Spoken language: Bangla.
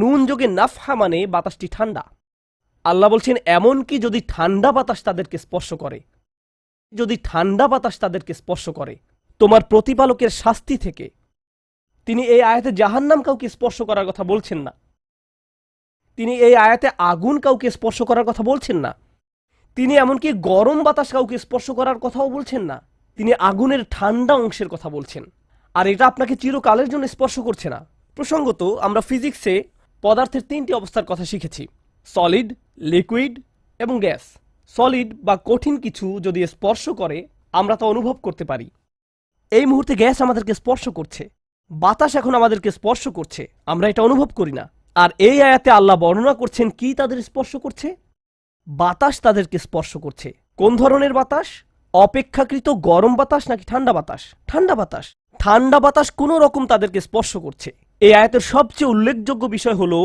নুন যোগে নাফহা মানে বাতাসটি ঠান্ডা। আল্লাহ বলছেন এমনকি যদি ঠান্ডা বাতাস তাদেরকে স্পর্শ করে, যদি ঠান্ডা বাতাস তাদেরকে স্পর্শ করে তোমার প্রতিপালকের শাস্তি থেকে। তিনি এই আয়াতে জাহান্নাম কাউকে স্পর্শ করার কথা বলছেন না, তিনি এই আয়াতে আগুন কাউকে স্পর্শ করার কথা বলছেন না, তিনি এমনকি গরম বাতাস কাউকে স্পর্শ করার কথাও বলছেন না, তিনি আগুনের ঠান্ডা অংশের কথা বলছেন। আর এটা আপনাকে চিরকালের জন্য স্পর্শ করছে না। প্রসঙ্গত আমরা ফিজিক্সে পদার্থের 3টি অবস্থার কথা শিখেছি, সলিড, লিকুইড এবং গ্যাস। সলিড বা কঠিন কিছু যদি স্পর্শ করে আমরা তা অনুভব করতে পারি। এই মুহূর্তে গ্যাস আমাদেরকে স্পর্শ করছে, বাতাস এখন আমাদেরকে স্পর্শ করছে, আমরা এটা অনুভব করি না। আর এই আয়াতে আল্লাহ বর্ণনা করছেন কি তাদের স্পর্শ করছে? বাতাস তাদেরকে স্পর্শ করছে। কোন ধরনের বাতাস? অপেক্ষাকৃত গরম বাতাস নাকি ঠান্ডা বাতাস? ঠান্ডা বাতাস। ঠান্ডা বাতাস কোনো রকম তাদেরকে স্পর্শ করছে। এই আয়াতের সবচেয়ে উল্লেখযোগ্য বিষয় হলো